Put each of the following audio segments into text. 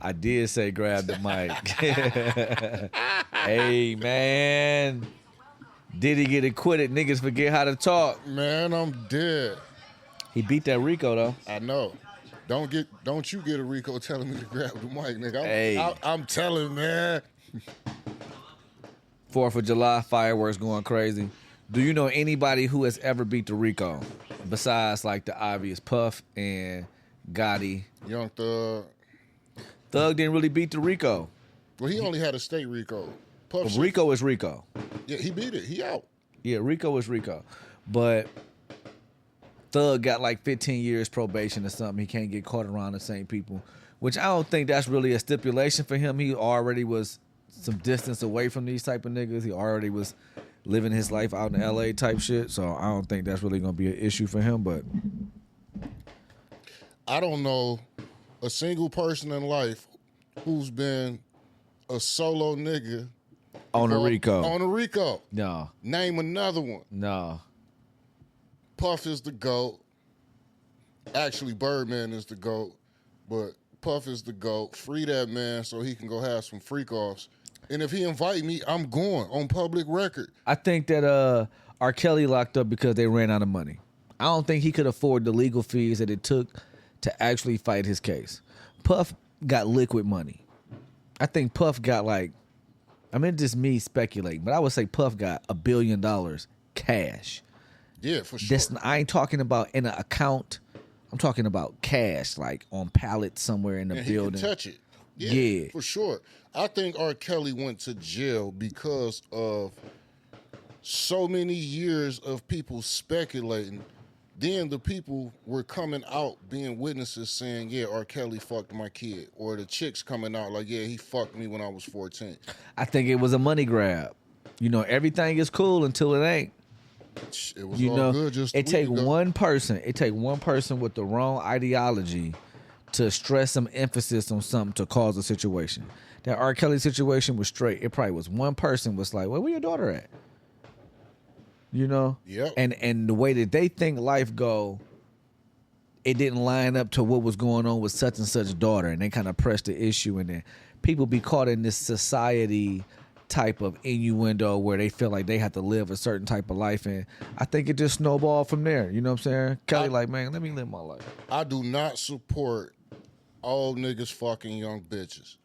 I did say grab the mic. Hey, man. Did he get acquitted? Niggas forget how to talk. Man, I'm dead. He beat that Rico, though. I know. Don't you get a Rico telling me to grab the mic, nigga. Hey. I'm telling, man. 4th of July, fireworks going crazy. Do you know anybody who has ever beat the Rico? Besides, like, the obvious Puff and Gotti. Young Thug. Thug didn't really beat the Rico. Well, he only had a state Rico. Puff But Rico is Rico. Yeah, he beat it. He out. Yeah, Rico is Rico. But Thug got like 15 years probation or something. He can't get caught around the same people, which I don't think that's really a stipulation for him. He already was some distance away from these type of niggas. He already was living his life out in LA type shit. So I don't think that's really going to be an issue for him. But I don't know a single person in life who's been a solo nigga on a Rico. On a Rico. No. Name another one. No. Puff is the GOAT. Actually, Birdman is the GOAT, but Puff is the GOAT. Free that man so he can go have some freak offs. And if he invite me, I'm going on public record. I think that R. Kelly locked up because they ran out of money. I don't think he could afford the legal fees that it took to actually fight his case. Puff got liquid money. I think Puff got just me speculating, but I would say Puff got $1 billion cash. Yeah, for sure. I ain't talking about in an account. I'm talking about cash, like on pallets somewhere in the building. He can touch it. Yeah, for sure. I think R. Kelly went to jail because of so many years of people speculating. Then the people were coming out being witnesses saying, yeah, R. Kelly fucked my kid. Or the chicks coming out like, yeah, he fucked me when I was 14. I think it was a money grab. You know, everything is cool until it ain't. It was all good just it take one person. It take one person with the wrong ideology to stress some emphasis on something to cause a situation. That R. Kelly situation was straight. It probably was one person was like, where your daughter at? You know? Yep. And the way that they think life go, it didn't line up to what was going on with such and such daughter. And they kind of pressed the issue. And then people be caught in this society type of innuendo where they feel like they have to live a certain type of life. And I think it just snowballed from there. You know what I'm saying? Kelly man, let me live my life. I do not support all niggas fucking young bitches.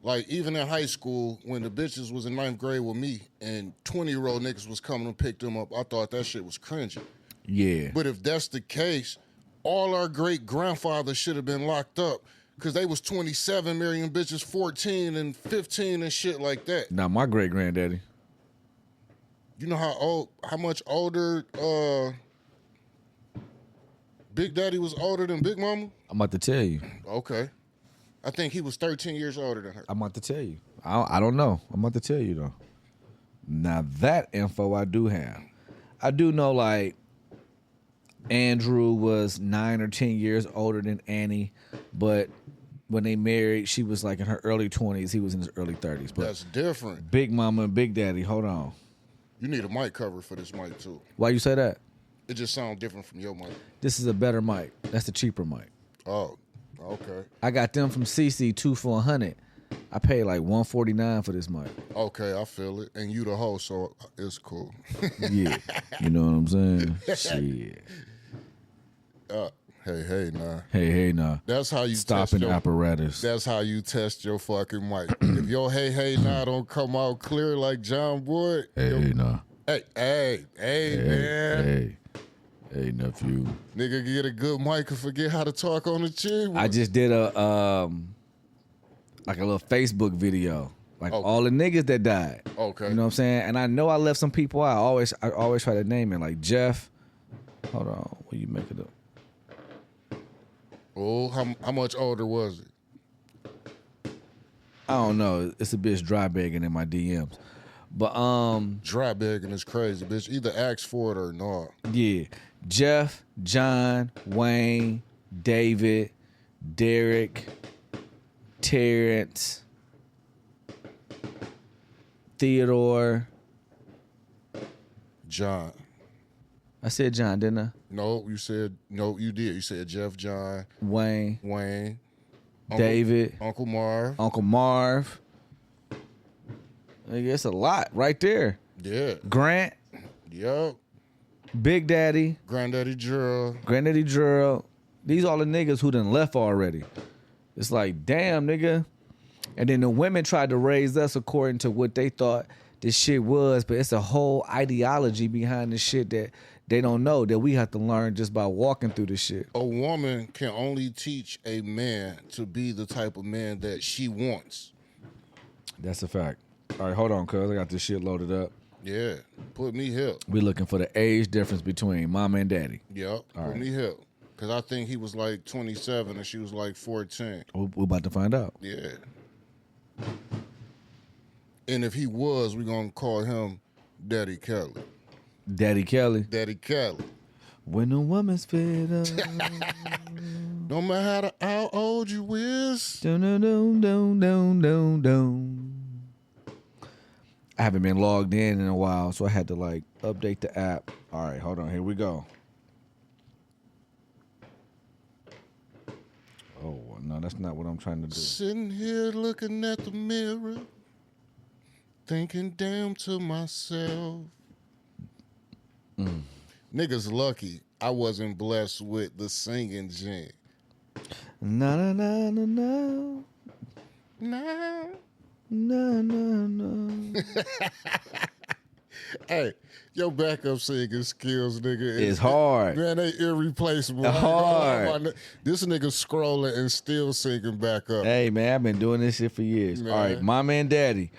Like, even in high school, when the bitches was in 9th grade with me and 20-year-old niggas was coming to pick them up, I thought that shit was cringy. Yeah. But if that's the case, all our great-grandfathers should have been locked up because they was 27 marrying bitches 14 and 15 and shit like that. Now, my great-granddaddy. You know how much older Big Daddy was older than Big Mama? I'm about to tell you. Okay. I think he was 13 years older than her. I'm about to tell you. I don't know. I'm about to tell you, though. Now, that info I do have. I do know, like, Andrew was 9 or 10 years older than Annie, but when they married, she was, like, in her early 20s. He was in his early 30s. But that's different. Big Mama and Big Daddy, hold on. You need a mic cover for this mic, too. Why you say that? It just sounds different from your mic. This is a better mic. That's the cheaper mic. Oh, okay. I got them from CC 2 for $100. I paid like $149 for this mic. Okay, I feel it. And you the host, so it's cool. Yeah. You know what I'm saying? Shit. Hey, nah. Hey, nah. That's how you stopping apparatus. That's how you test your fucking mic. If your hey, nah don't come out clear like John Boyd. Hey, nah. Hey, man. Hey, nephew. Nigga get a good mic and forget how to talk on the chin. I just did a little Facebook video. Like all the niggas that died. Okay. You know what I'm saying? And I know I left some people out. I always try to name it. Like Jeff. Hold on. Will you make it up? Oh, how much older was it? I don't know. It's a bitch dry begging in my DMs. But dry begging is crazy, bitch. Either ask for it or not. Yeah. Jeff, John, Wayne, David, Derek, Terrence, Theodore. John. I said John, didn't I? No, you did. You said Jeff, John, Wayne. David, Uncle Marv. Uncle Marv. Nigga, it's a lot right there. Yeah. Grant, Yup. Big Daddy, Granddaddy Gerald. Granddaddy Gerald. These all the niggas who done left already. It's like, damn, nigga. And then the women tried to raise us according to what they thought this shit was, but it's a whole ideology behind this shit that they don't know, that we have to learn just by walking through this shit. A woman can only teach a man to be the type of man that she wants. That's a fact. All right, hold on, cuz. I got this shit loaded up. Yeah. Put me here. We looking for the age difference between mama and daddy. Yep. Put me here. Because I think he was like 27 and she was like 14. We're about to find out. Yeah. And if he was, we're going to call him Daddy Kelly. Daddy Kelly. Daddy Kelly. When a woman's fed up. No matter how old you is. Dun, dun, dun, dun, dun, dun, dun. I haven't been logged in a while, so I had to like update the app. All right, hold on. Here we go. Oh, no, that's not what I'm trying to do. Sitting here looking at the mirror, thinking damn to myself. Niggas lucky I wasn't blessed with the singing gene. Na na na na na. Nah. Na na na. Hey, your backup singing skills, nigga, It's hard. Man, they irreplaceable. Hard. This nigga scrolling and still singing back up. Hey, man, I've been doing this shit for years. Man. All right, mama and daddy.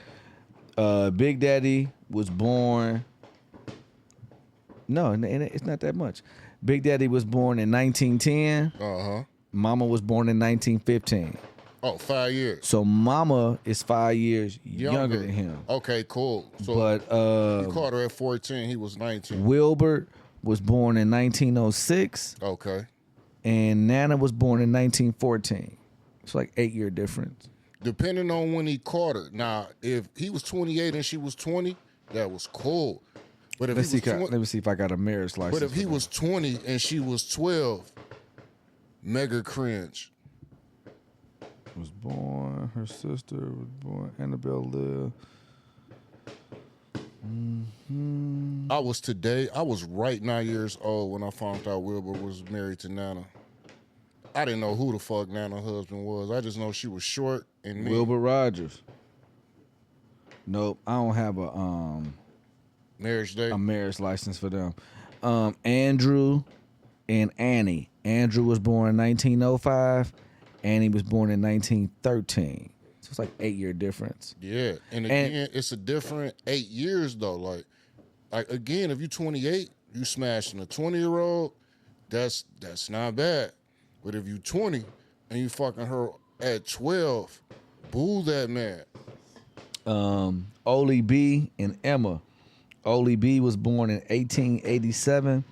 Big Daddy was born. No, it's not that much. Big Daddy was born in 1910. Uh-huh. Mama was born in 1915. Oh, 5 years. So Mama is 5 years younger than him. Okay, cool. So But you caught her at 14. He was 19. Wilbert was born in 1906, Okay. and Nana was born in 1914. It's like 8-year difference. Depending on when he caught her. Now, if he was 28 and she was 20, that was cool. But if Let he me see if I got a marriage license. But if he was 20 and she was 12, mega cringe. Was born, her sister was born, Annabelle lived. I was right 9 years old when I found out Wilbur was married to Nana. I didn't know who the fuck Nana's husband was. I just know she was short and mean. Wilbur Rogers. Nope, I don't have a Marriage day. marriage license for them. Andrew and Annie. Andrew was born in 1905. Annie was born in 1913. So it's like 8-year difference. Yeah, and again, it's a different 8 years though. Like again, if you're 28, you smashing a 20-year-old. That's not bad. But if you 20 and you fucking her at 12, boo that man. Oli B and Emma. Oli B was born in 1887.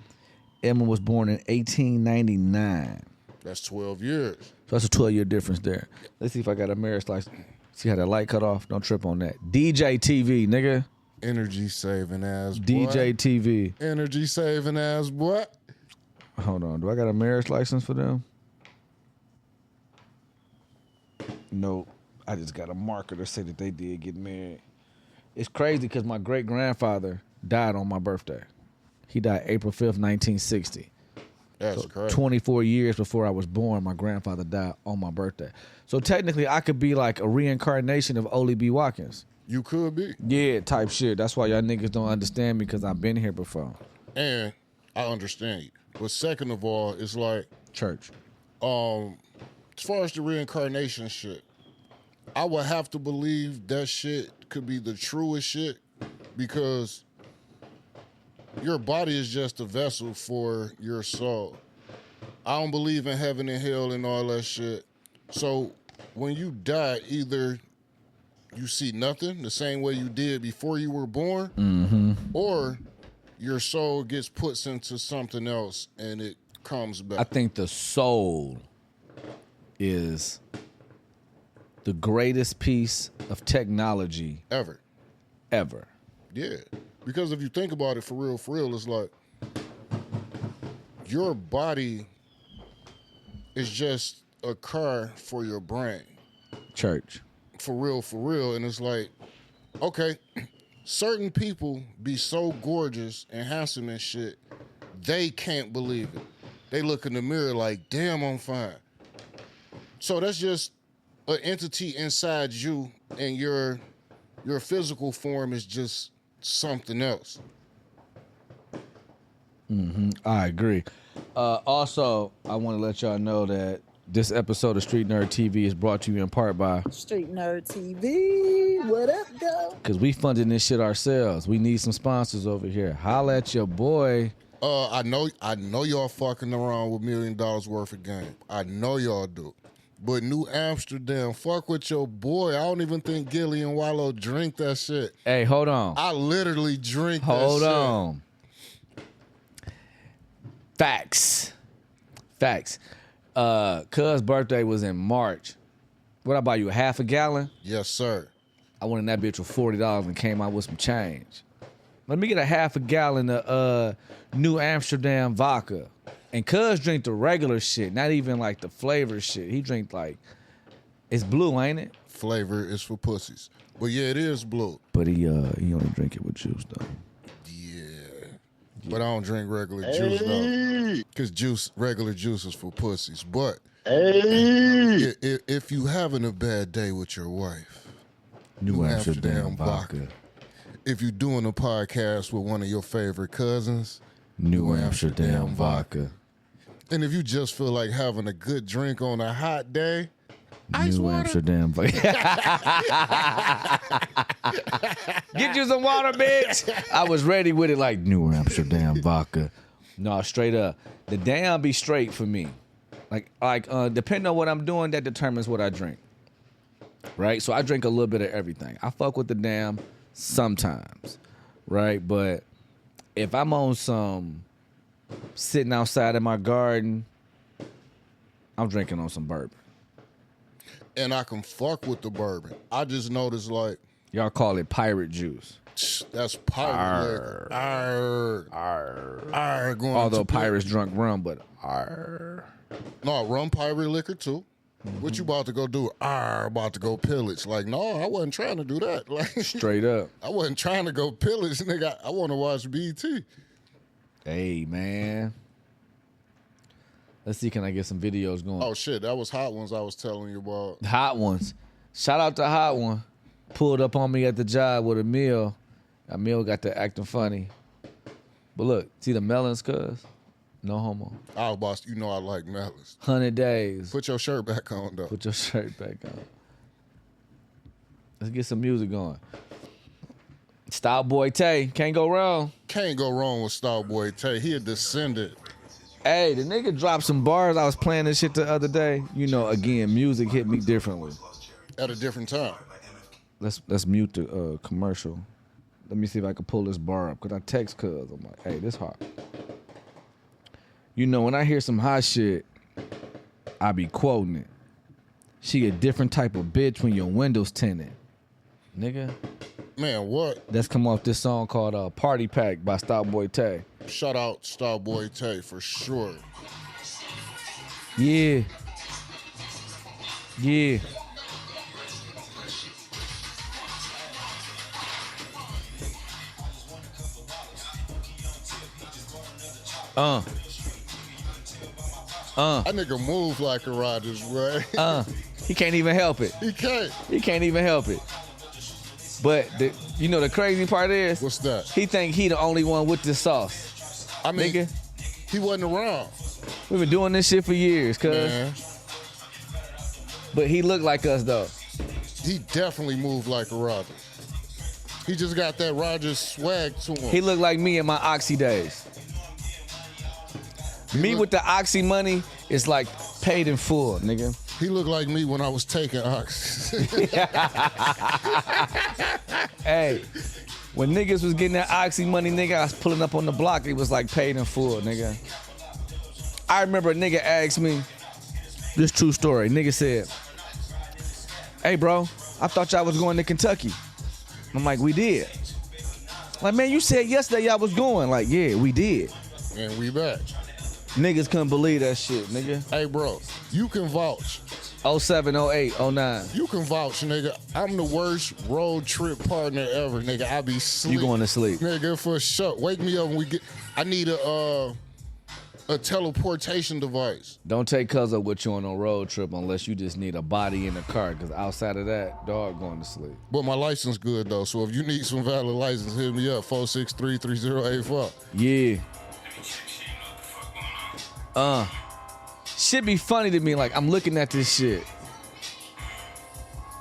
Emma was born in 1899. That's 12 years. So that's a 12-year difference there. Let's see if I got a marriage license. See how that light cut off? Don't trip on that. DJ TV, nigga. Energy saving ass boy. DJ TV. Energy saving ass boy. Hold on. Do I got a marriage license for them? Nope. I just got a marker to say that they did get married. It's crazy because my great-grandfather died on my birthday. He died April 5th, 1960. That's crazy. 24 years before I was born, my grandfather died on my birthday. So technically, I could be like a reincarnation of Oli B. Watkins. You could be. Yeah, type shit. That's why y'all niggas don't understand me because I've been here before. And I understand you. But second of all, it's like, Church. as far as the reincarnation shit, I would have to believe that shit could be the truest shit because your body is just a vessel for your soul. I don't believe in heaven and hell and all that shit. So when you die, either you see nothing the same way you did before you were born, or your soul gets put into something else and it comes back. I think the soul is the greatest piece of technology Ever. ever. Yeah. Because if you think about it for real, it's like your body is just a car for your brain. Church. For real. And it's like, okay, certain people be so gorgeous and handsome and shit, they can't believe it. They look in the mirror like, damn, I'm fine. So that's just an entity inside you, and your physical form is just something else. I agree. Also, I want to let y'all know that this episode of Street Nerd TV is brought to you in part by Street Nerd TV. What up, though? because we funding this shit ourselves. We need some sponsors over here. Holla at your boy. I know y'all fucking around with $1 million worth of game. I know y'all do. But New Amsterdam, fuck with your boy. I don't even think Gilly and Wallow drink that shit. Hey, hold on. I literally drink that shit. Hold on. Facts. Cuz birthday was in March. What I buy you, a half a gallon? Yes, sir. I went in that bitch with $40 and came out with some change. Let me get a half a gallon of New Amsterdam vodka. And Cuz drink the regular shit, not even like the flavor shit. He drink like, it's blue, ain't it? Flavor is for pussies. But yeah, it is blue. But he only drink it with juice though. Yeah. But I don't drink regular juice though. Because regular juice is for pussies. But if you having a bad day with your wife, New Amsterdam vodka. If you doing a podcast with one of your favorite cousins, New Amsterdam vodka. and if you just feel like having a good drink on a hot day, ice New water. Amsterdam vodka. Get you some water, bitch. I was ready with it like New Amsterdam vodka. No, straight up. The damn be straight for me. Like depending on what I'm doing, that determines what I drink. Right? So I drink a little bit of everything. I fuck with the damn sometimes. Right? But if I'm on some sitting outside in my garden, I'm drinking on some bourbon. And I can fuck with the bourbon. I just noticed like, Y'all call it pirate juice. that's pirate liquor. Arr, going Although to pirates drunk rum, but arr. No, rum pirate liquor too. What you about to go do? About to go pillage. Like, no, I wasn't trying to do that. Like, Straight up. I wasn't trying to go pillage, nigga. I want to watch BT. Hey, man. Let's see, can I get some videos going? Oh shit, that was Hot Ones I was telling you about. Hot Ones. Shout out to Hot One. Pulled up on me at the job with a meal. A meal got to acting funny. But look, see the melons, cuz? No homo. Oh, boss, you know I like melons. 100 days. Put your shirt back on, though. Put your shirt back on. Let's get some music going. Style Boy Tay. Can't go wrong. Can't go wrong with Starboy Tay. He a descendant. Hey, the nigga dropped some bars. I was playing this shit the other day. You know, again, music hit me differently. At a different time. Let's mute the commercial. Let me see if I can pull this bar up. Because I text cuz. I'm like, hey, this hot. You know, when I hear some hot shit, I be quoting it. She a different type of bitch when your windows tinted. Nigga. Man, what? That's come off this song called Party Pack by Starboy Tay. Shout out Starboy Tay for sure. Yeah. Yeah. That nigga move like a Rodgers, boy. He can't even help it. He can't. He can't even help it. But you know the crazy part is, What's that? he think he the only one with this sauce. I mean, Nigga, he wasn't around. we've been doing this shit for years, cuz. Man, But he look like us though. he definitely moved like a Rodgers. He just got that Rodgers swag to him. He look like me in my Oxy days. Me with the Oxy money is like paid in full, nigga. He looked like me when I was taking Ox. Hey, when niggas was getting that Oxy money, nigga, I was pulling up on the block. It was like paid in full, nigga. I remember a nigga asked me, this true story. Nigga said, hey, bro, I thought y'all was going to Kentucky. I'm like, we did. Like, man, you said yesterday y'all was going. Like, yeah, we did. And we back. Niggas couldn't believe that shit, nigga. Hey, bro, You can vouch. 07, 08, 09. You can vouch, nigga. I'm the worst road trip partner ever, nigga. I be sleep. You going to sleep. Nigga, for sure. Wake me up when we get. I need a teleportation device. Don't take Cuzzo with you on a road trip unless you just need a body in the car, because outside of that, dog going to sleep. But my license good, though. So if you need some valid license, hit me up, 463-3084. Yeah. Shit be funny to me. Like, I'm looking at this shit.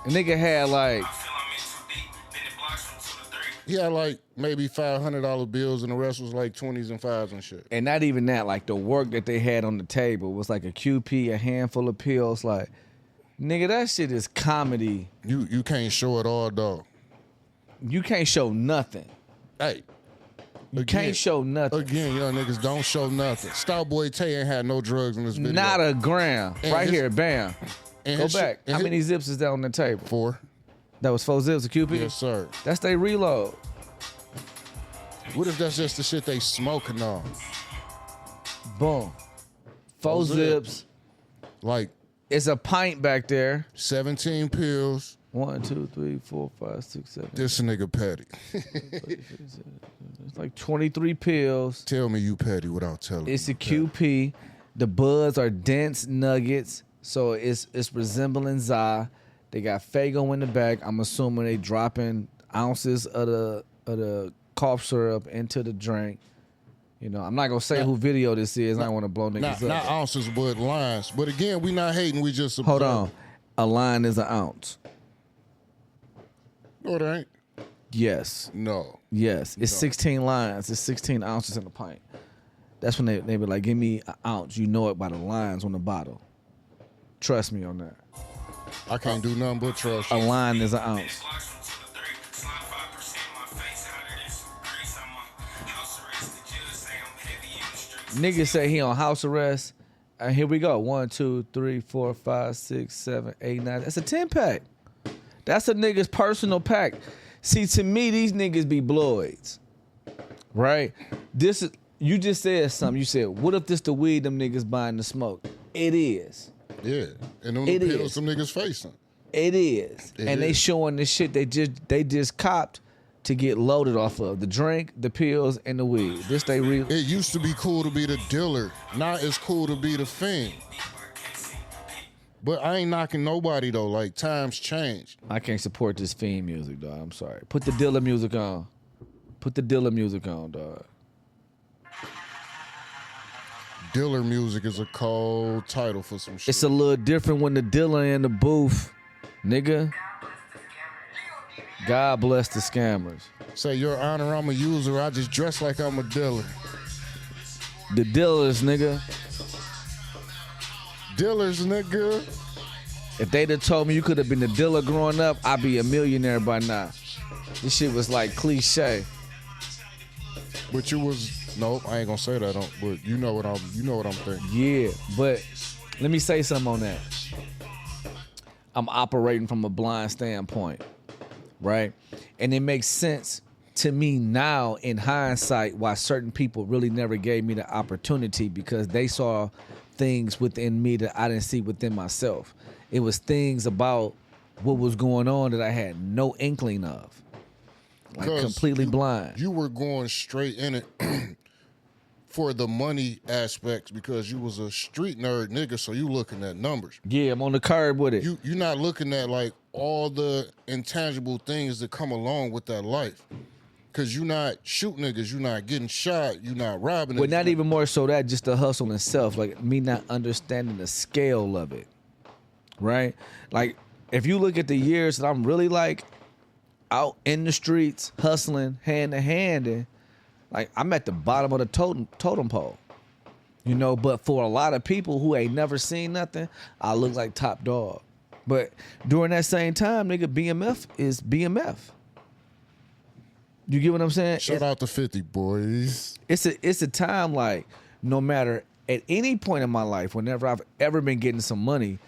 A nigga had like, He had like maybe $500 bills, and the rest was like 20s and 5s and shit. and not even that, like the work that they had on the table was like a QP, a handful of pills. Like, nigga, that shit is comedy. You can't show it all, dog. You can't show nothing. Hey. You can't show nothing. Again, young niggas don't show nothing. Starboy Tay ain't had no drugs in this video. Not a gram. And right his- here, bam. and Go his back. shit- and How his- many zips is that on the table? 4. That was 4 zips, a QP? Yes, sir. That's they reload. What if that's just the shit they smoking on? Boom. 4 4 zips. Like It's a pint back there. 17 pills. 1, 2, 3, 4, 5, 6, 7. This nigga petty. It's like 23 pills. Tell me you petty without telling It's me. a QP. The buds are dense nuggets, so it's resembling Za. They got Fago in the back. I'm assuming they dropping ounces of the cough syrup into the drink. You know, I'm not gonna say who video this is. I don't want to blow niggas Not up. ounces, but lines. But again, we not hating. We just Hold observe. on, a line is an ounce. No, it ain't. Yes, No. yes. It's 16 lines. It's 16 ounces in a pint. That's when they be like, give me an ounce. You know it by the lines on the bottle. Trust me on that. I can't do nothing but trust A you. line is an ounce. Nigga say he on house arrest. And here we go. 1, 2, 3, 4, 5, 6, 7, 8, 9. That's a 10-pack. That's a nigga's personal pack. See, to me, these niggas be Bloids. Right? This is, you just said something. You said, what if this the weed them niggas buying to smoke? It is. Yeah. And them It the pills is. some niggas facing. It is. It And they is. showing the shit they just copped to get loaded off of. The drink, the pills, and the weed. This they real. It used to be cool to be the dealer. Now it's cool to be the fiend. But I ain't knocking nobody though. Like times changed. I can't support this fiend music, dog. I'm sorry. Put the Dilla music on. Put the Dilla music on, dog. Dealer music is a cold title for some shit. It's a little different when the Dilla in the booth, nigga. God bless the scammers. Say, Your Honor, I'm a user. I just dress like I'm a dealer. The dealers, nigga. Dealers, nigga. If they'd have told me you could have been a dealer growing up, I'd be a millionaire by now. This shit was like cliche. But you was nope. I ain't gonna say that. But you know what I'm thinking. Yeah, but let me say something on that. I'm operating from a blind standpoint, right? And it makes sense to me now in hindsight why certain people really never gave me the opportunity, because they saw things within me that I didn't see within myself. It was things about what was going on that I had no inkling of. Like 'Cause completely blind. You were going straight in it for the money aspects because you was a street nerd nigga, so you looking at numbers. Yeah, I'm on the curb with it. You're not looking at like all the intangible things that come along with that life. Cause you not shooting niggas, you not getting shot, you not robbing But niggas. not even more so that, just the hustle itself, like me not understanding the scale of it, right? Like if you look at the years that I'm really like out in the streets hustling hand to hand, and like I'm at the bottom of the totem pole, you know. But for a lot of people who ain't never seen nothing, I look like top dog. But during that same time, nigga, BMF is BMF. You get what I'm saying? Shout out to 50 boys. It's a time like no matter at any point in my life, whenever I've ever been getting some money,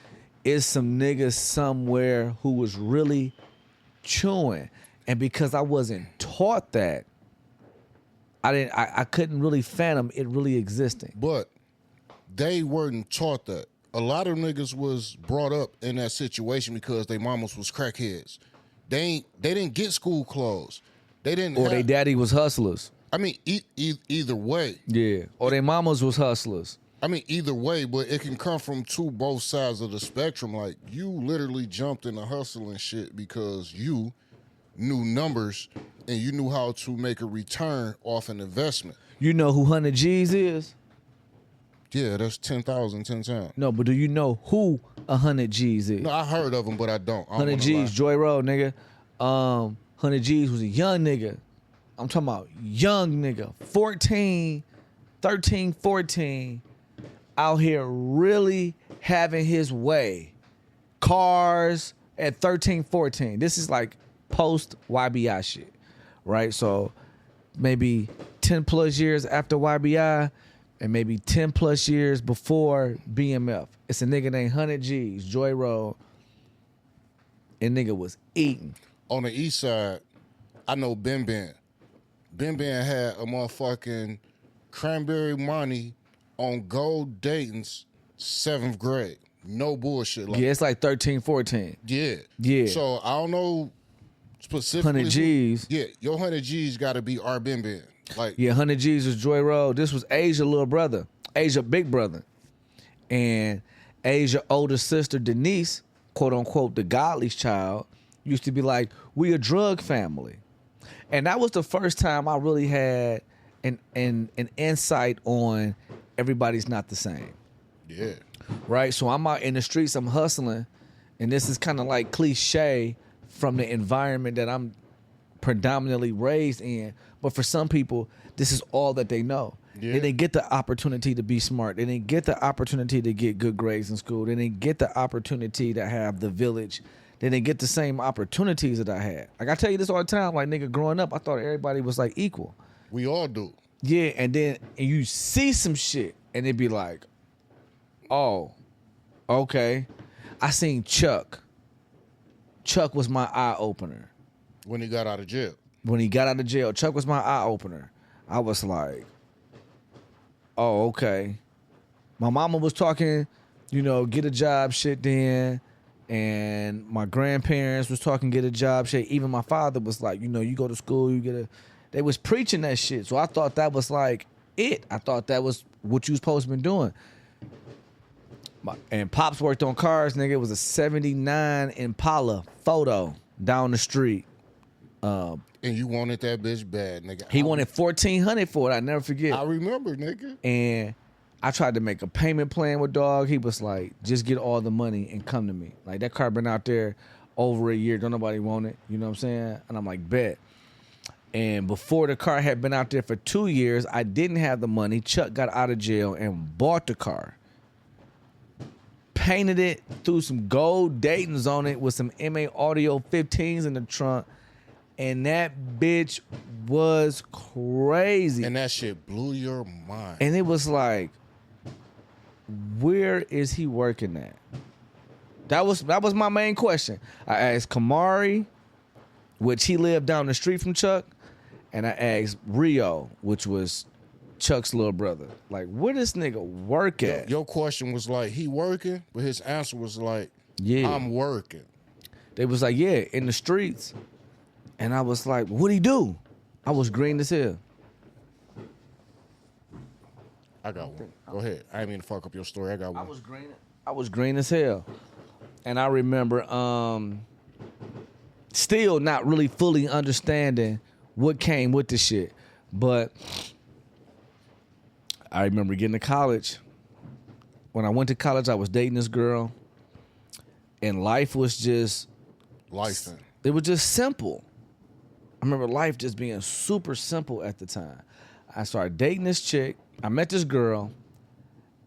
is some niggas somewhere who was really chewing. And because I wasn't taught that, I couldn't really fathom it really existing. But they weren't taught that. a lot of niggas was brought up in that situation because they mamas was crackheads. They didn't get school clothes. They didn't. Or their daddy was hustlers. I mean, either way. Yeah. Or their mamas was hustlers. I mean, either way, but it can come from both sides of the spectrum. Like, you literally jumped in the hustle and shit because you knew numbers and you knew how to make a return off an investment. You know who 100 G's is? Yeah, that's 10,000 10 times. No, but do you know who 100 G's is? No, I heard of them, but I don't. 100 G's, Joy Road, nigga. 100 G's was a young nigga. I'm talking about young nigga. 13, 14, out here really having his way. Cars at 13, 14. This is like post YBI shit, right? So maybe 10 plus years after YBI and maybe 10 plus years before BMF. It's a nigga named 100 G's, Joy Road. And nigga was eating. On the east side, I know Ben Ben. Ben Ben had a motherfucking cranberry money on gold Dayton's 7th grade. No bullshit. Like, Yeah, it's like 13, 14. yeah. Yeah. So I don't know specifically. 100 G's. Yeah, your 100 G's got to be our Ben Ben. Like, Yeah, 100 G's was Joy Road. This was Asia little brother, Asia big brother. And Asia older sister Denise, quote unquote, the godly's child, used to be like, we a drug family. And that was the first time I really had an insight on everybody's not the same. yeah. Right? So I'm out in the streets, I'm hustling, and this is kind of like cliche from the environment that I'm predominantly raised in. But for some people, this is all that they know. Yeah. They didn't get the opportunity to be smart. They didn't get the opportunity to get good grades in school. They didn't get the opportunity to have the village. They didn't get the same opportunities that I had. Like, I tell you this all the time, like, nigga, growing up, I thought everybody was like equal. We all do. Yeah, and then you see some shit, and it be like, oh, okay. I seen Chuck. Chuck was my eye opener. When he got out of jail. When he got out of jail, Chuck was my eye opener. I was like, oh, okay. My mama was talking, get a job shit then. And my grandparents was talking get a job shit. Even my father was like, you go to school, they was preaching that shit. So I thought that was like it. I thought that was what you was supposed to be doing. And Pops worked on cars, nigga. It was a 79 Impala photo down the street. And you wanted that bitch bad, nigga. He wanted $1,400 for it. I never forget. I remember, nigga. And I tried to make a payment plan with dog. He was like, just get all the money and come to me. Like, that car been out there over a year. Don't nobody want it. You know what I'm saying? And I'm like, bet. And before the car had been out there for 2 years, I didn't have the money. Chuck got out of jail and bought the car. Painted it, threw some gold Dayton's on it with some MA Audio 15s in the trunk. And that bitch was crazy. And that shit blew your mind. And it was like, where is he working at? That was my main question. I asked Kamari, which he lived down the street from Chuck, and I asked Rio, which was Chuck's little brother. Like, where this nigga work at? Your question was like, he working? But his answer was like, Yeah. I'm working. They was like, yeah, in the streets. And I was like, what'd he do? I was green as hell. I got one. Go ahead. I didn't mean to fuck up your story. I got one. I was green as hell. And I remember still not really fully understanding what came with the shit. But I remember getting to college. When I went to college, I was dating this girl. And life was just... Life. It was just simple. I remember life just being super simple at the time. I started dating this chick. I met this girl,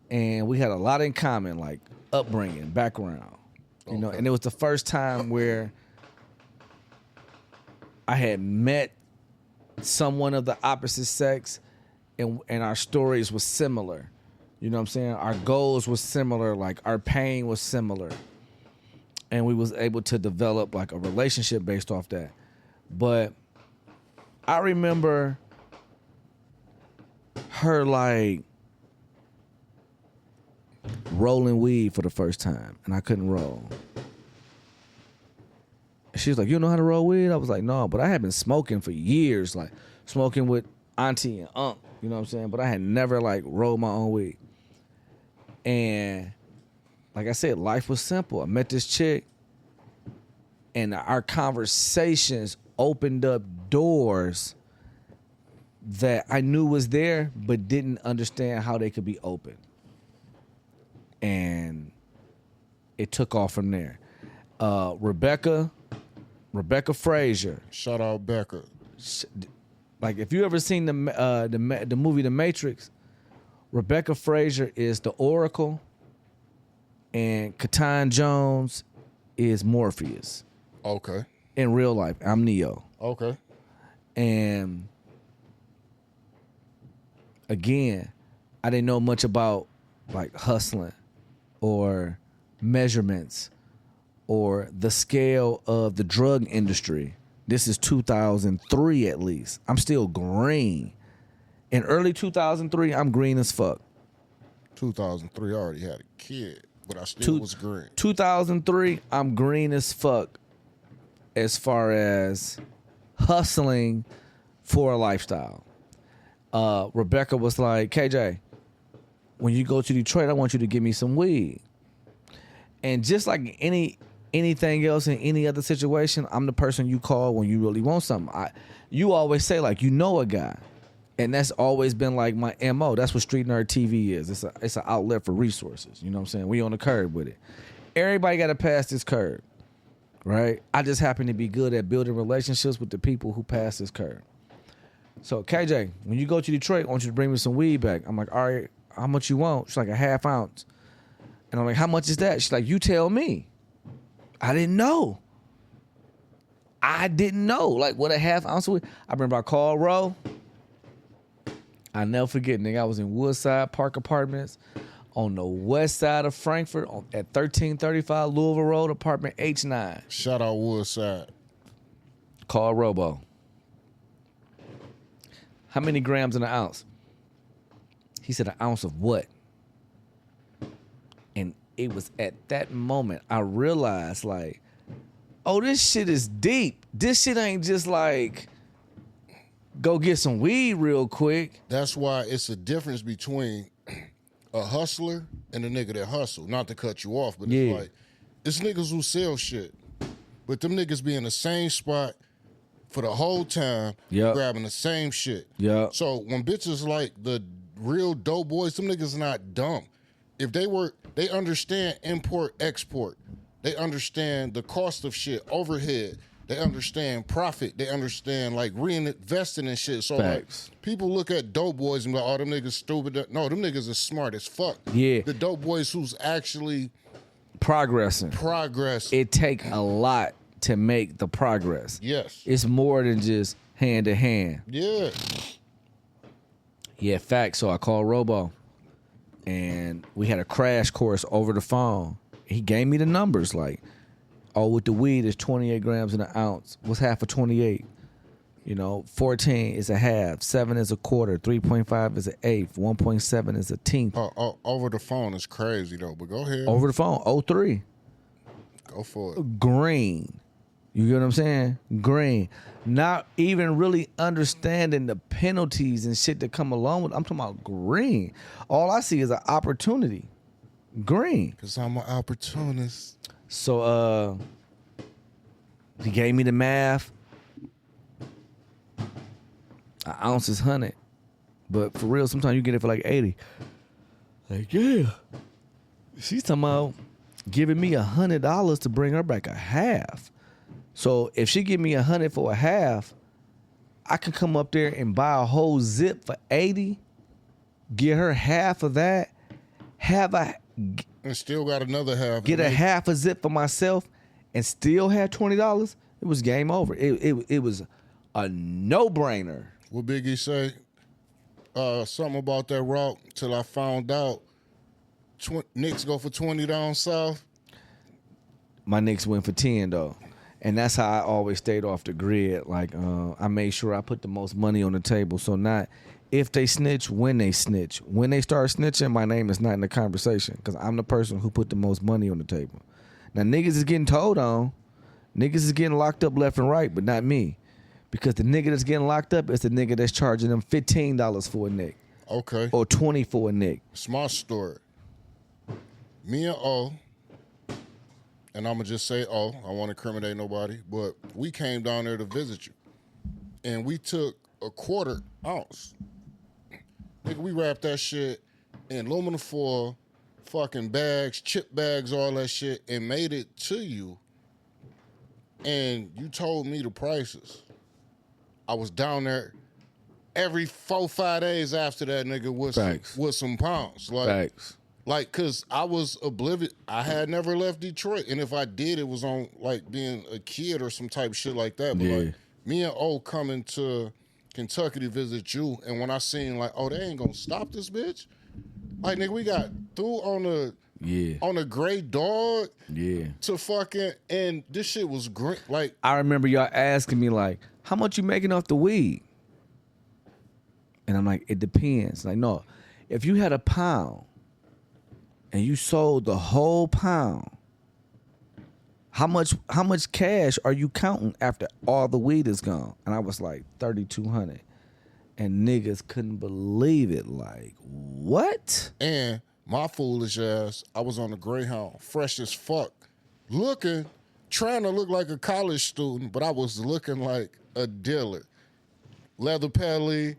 and we had a lot in common, like upbringing, background, and it was the first time where I had met someone of the opposite sex, and our stories were similar. You know what I'm saying? Our goals were similar, like our pain was similar, and we was able to develop like a relationship based off that. But I remember her like rolling weed for the first time, and I couldn't roll. She was like, "You know how to roll weed?" I was like, "No," but I had been smoking for years, like smoking with auntie and unc, you know what I'm saying? But I had never like rolled my own weed. And like I said, life was simple. I met this chick, and our conversations opened up doors that I knew was there, but didn't understand how they could be open. And it took off from there. Rebecca Frazier. Shout out Becca. Like if you ever seen the movie The Matrix, Rebecca Frazier is the Oracle, and Keaton Jones is Morpheus. Okay. In real life, I'm Neo. Okay. And again, I didn't know much about like hustling or measurements or the scale of the drug industry. This is 2003 at least. I'm still green. In early 2003, I'm green as fuck. 2003, I already had a kid, but I still was green. 2003, I'm green as fuck as far as hustling for a lifestyle. Rebecca was like, KJ, when you go to Detroit, I want you to give me some weed. And just like anything else in any other situation, I'm the person you call when you really want something. You always say like, you know a guy. And that's always been like my MO. That's what Street Nerd TV is. It's an outlet for resources. You know what I'm saying? We on the curb with it. Everybody got to pass this curb, right? I just happen to be good at building relationships with the people who pass this curb. So, KJ, when you go to Detroit, I want you to bring me some weed back. I'm like, all right, how much you want? She's like, a half ounce. And I'm like, how much is that? She's like, you tell me. I didn't know. Like, what a half ounce of weed. I remember I called Roe. I never forget, nigga. I was in Woodside Park Apartments on the west side of Frankfurt at 1335 Louisville Road, apartment H9. Shout out Woodside. Call Robo. How many grams in an ounce? He said, an ounce of what? And it was at that moment I realized, like, oh, this shit is deep. This shit ain't just like, go get some weed real quick. That's why it's a difference between a hustler and a nigga that hustle. Not to cut you off, but it's like, it's niggas who sell shit. But them niggas be in the same spot for the whole time, grabbing the same shit. Yeah. So when bitches like the real dope boys, them niggas not dumb. If they understand import, export. They understand the cost of shit, overhead. They understand profit. They understand like reinvesting and shit. So like, people look at dope boys and be like, oh, them niggas stupid. No, them niggas are smart as fuck. Yeah. The dope boys who's actually progressing. It take a lot to make the progress. Yes. It's more than just hand to hand. Yeah. Yeah, facts. So I called Robo and we had a crash course over the phone. He gave me the numbers like, oh, with the weed, it's 28 grams in an ounce. What's half of 28? 14 is a half, 7 is a quarter, 3.5 is an eighth, 1.7 is a tenth. Over the phone is crazy, though, but go ahead. Over the phone, 03. Go for it. Green. You get what I'm saying? Green. Not even really understanding the penalties and shit that come along with it. I'm talking about green. All I see is an opportunity. Green. Because I'm an opportunist. So he gave me the math. An ounce is 100. But for real, sometimes you get it for like 80. Like, yeah. She's talking about giving me $100 to bring her back a half. So if she give me 100 for a half, I can come up there and buy a whole zip for 80, get her half of that, and still got another half. Get a half a zip for myself and still had $20, it was game over. It was a no-brainer. What Biggie say? Something about that route till I found out Knicks go for 20 down south. My Knicks went for 10 though. And that's how I always stayed off the grid. Like I made sure I put the most money on the table. So not if they snitch, when they snitch. When they start snitching, my name is not in the conversation because I'm the person who put the most money on the table. Now, niggas is getting told on. Niggas is getting locked up left and right, but not me. Because the nigga that's getting locked up is the nigga that's charging them $15 for a nick. Okay. Or $20 for a nick. It's my story. Me and O, and I'm going to just say O, I won't incriminate nobody, but we came down there to visit you. And we took a 1/4 ounce. Nigga, we wrapped that shit in aluminum foil, fucking bags, chip bags, all that shit, and made it to you. And you told me the prices. I was down there every 4-5 days after that, nigga, with some pounds. Facts. Like, cause I was oblivious. I had never left Detroit, and if I did, it was on like being a kid or some type of shit like that. But like me and O coming to Kentucky to visit you, and when I seen like, oh, they ain't gonna stop this bitch. Like, nigga, we got through on a gray dog. Yeah. To fucking, and this shit was great. Like, I remember y'all asking me like, how much you making off the weed? And I'm like, it depends. Like, no, if you had a pound and you sold the whole pound, how much cash are you counting after all the weed is gone? And I was like, 3,200. And niggas couldn't believe it. Like, what? And my foolish ass, I was on the Greyhound, fresh as fuck, trying to look like a college student, but I was looking like a dealer. Leather pelly,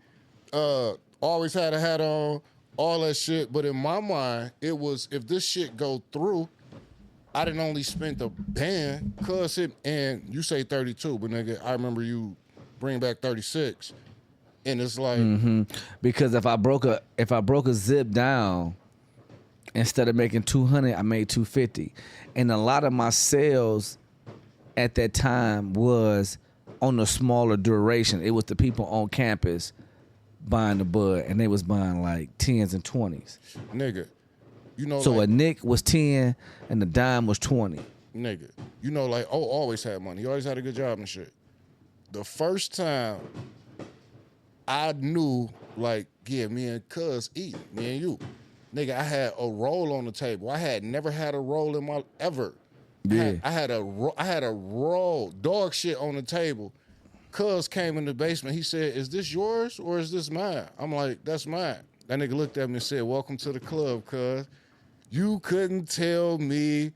always had a hat on, all that shit. But in my mind, it was, if this shit go through, I didn't only spend the band, and you say 32, but nigga, I remember you bring back 36. And it's like, because if I broke a zip down, instead of making 200, I made 250. And a lot of my sales at that time was on a smaller duration. It was the people on campus buying the bud, and they was buying like 10s and 20s. Nigga, you know, so like, a nick was 10 and the dime was 20. Nigga, you know, like, oh, always had money. He always had a good job and shit. The first time I knew, like, yeah, me and Cuz eat, me and you. Nigga, I had a roll on the table. I had never had a roll in my, ever. Yeah. I had a roll, dog shit on the table. Cuz came in the basement. He said, is this yours or is this mine? I'm like, that's mine. That nigga looked at me and said, welcome to the club, cuz. You couldn't tell me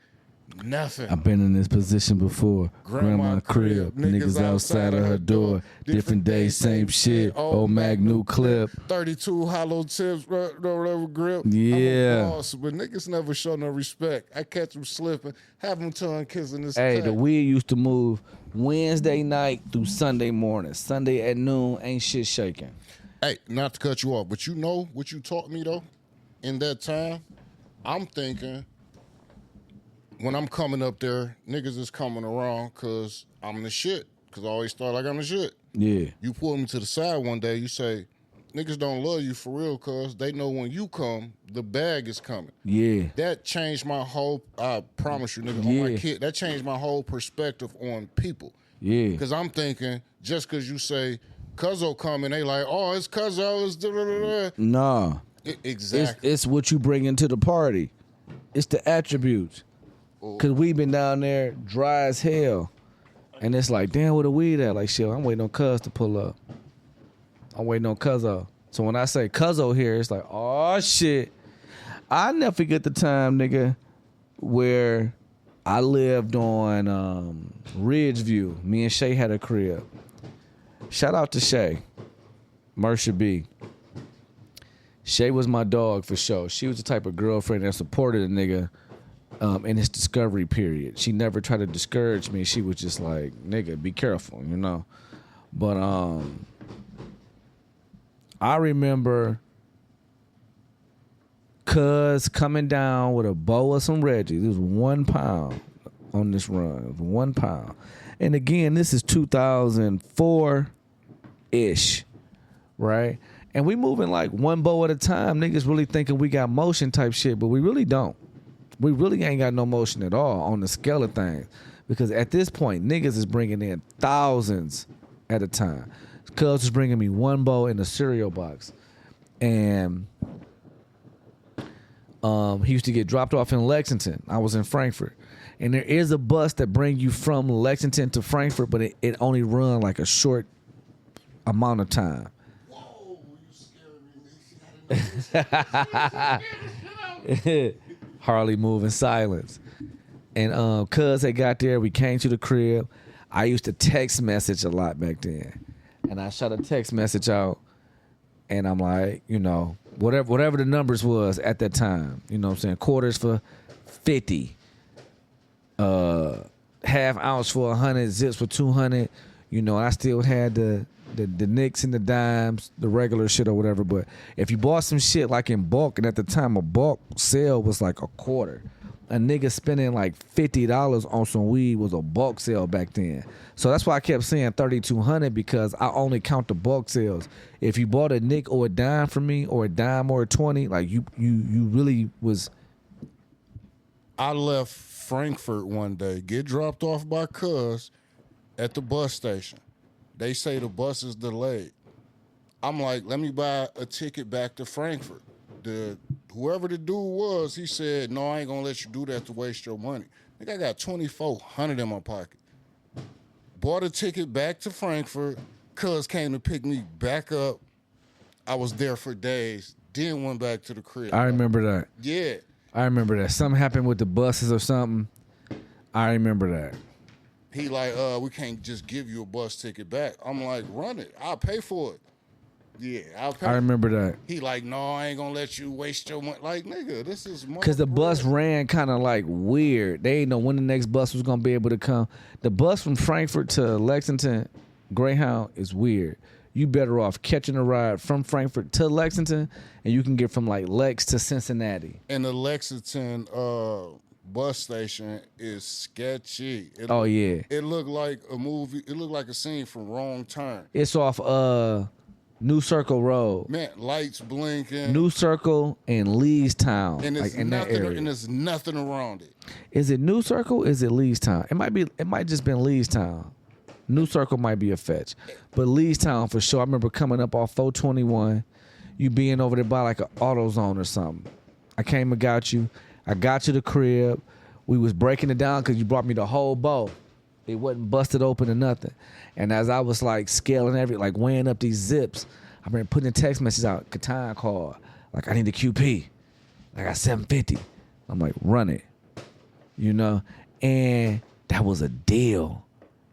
nothing. I've been in this position before. Grandma crib, niggas outside of her door. Different day, same shit. Old Mag new clip. 32 hollow tips, whatever grip. Yeah. I'm a boss, but niggas never show no respect. I catch them slipping, have them tongue kissing this. Hey, cut. the weed used to move Wednesday night through Sunday morning. Sunday at noon, ain't shit shaking. Hey, not to cut you off, but you know what you taught me though? In that time, I'm thinking, when I'm coming up there, niggas is coming around because I'm the shit. Because I always thought like I'm the shit. Yeah. You pull me to the side one day, you say, niggas don't love you for real because they know when you come, the bag is coming. Yeah. That changed my whole, I promise you, nigga, on my kid, that changed my whole perspective on people. Yeah. Because I'm thinking, just because you say, Cuzzo coming, they like, oh, it's Cuzzo, it's da-da-da-da. Nah. Exactly. It's what you bring into the party. It's the attributes. Because we been down there dry as hell. And it's like, damn, where the weed at? Like, shit, I'm waiting on Cuz to pull up. I'm waiting on Cuzzo. So when I say Cuzzo here, it's like, oh, shit. I never forget the time, nigga, where I lived on Ridgeview. Me and Shay had a crib. Shout out to Shay. Mersha B. Shay was my dog for sure. She was the type of girlfriend that supported a nigga in his discovery period. She never tried to discourage me. She was just like, nigga, be careful, you know. But I remember Cuz coming down with a bowl of some Reggie. It was 1 pound on this run. It was 1 pound. And again, this is 2004-ish, right? And we moving like one bow at a time. Niggas really thinking we got motion type shit, but we really don't. We really ain't got no motion at all on the scale of things. Because at this point, niggas is bringing in thousands at a time. Cuz was bringing me 1 bow in a cereal box. and he used to get dropped off in Lexington. I was in Frankfurt. And there is a bus that brings you from Lexington to Frankfurt, but it only run like a short amount of time. Whoa, you scared me. Harley move in silence. And cuz they got there, we came to the crib. I used to text message a lot back then. And I shot a text message out, and I'm like, you know, whatever the numbers was at that time, you know what I'm saying? Quarters for 50. Half ounce for 100, zips for 200. You know, I still had the nicks and the dimes, the regular shit or whatever. But if you bought some shit like in bulk, and at the time a bulk sale was like a quarter. A nigga spending like $50 on some weed was a bulk sale back then. So that's why I kept saying 3,200, because I only count the bulk sales. If you bought a nick or a dime from me, or a dime or a 20, like you really was. I left Frankfurt one day, get dropped off by cuz at the bus station. They say the bus is delayed. I'm like, let me buy a ticket back to Frankfurt. Whoever the dude was, he said, no, I ain't gonna let you do that to waste your money. I think I got $2,400 in my pocket. Bought a ticket back to Frankfurt. Cuz came to pick me back up. I was there for days. Then went back to the crib. I remember that. Yeah. I remember that. Something happened with the buses or something. I remember that. He like, we can't just give you a bus ticket back. I'm like, run it. I'll pay for it. Yeah, I'll pay. I remember that. He like, no, I ain't gonna let you waste your money. Like, nigga, this is my Because the bus ran kind of like weird. They didn't know when the next bus was going to be able to come. The bus from Frankfurt to Lexington, Greyhound, is weird. You better off catching a ride from Frankfurt to Lexington, and you can get from like Lex to Cincinnati. And the Lexington bus station is sketchy. Oh, yeah. It looked like a movie. It looked like a scene from Wrong Turn. It's off New Circle Road. Man, lights blinking. New Circle and Leestown. And like it's in that nothing. area. And there's nothing around it. Is it New Circle? Is it Leestown? It might just been Leestown. New Circle might be a fetch. But Leestown for sure. I remember coming up off 421, you being over there by like an AutoZone or something. I came and got you. I got you the crib. We was breaking it down because you brought me the whole bow. It wasn't busted open or nothing. And as I was like scaling like weighing up these zips, I been putting a text message out, Catan call. Like, I need the QP. I got 750. I'm like, run it. You know? And that was a deal.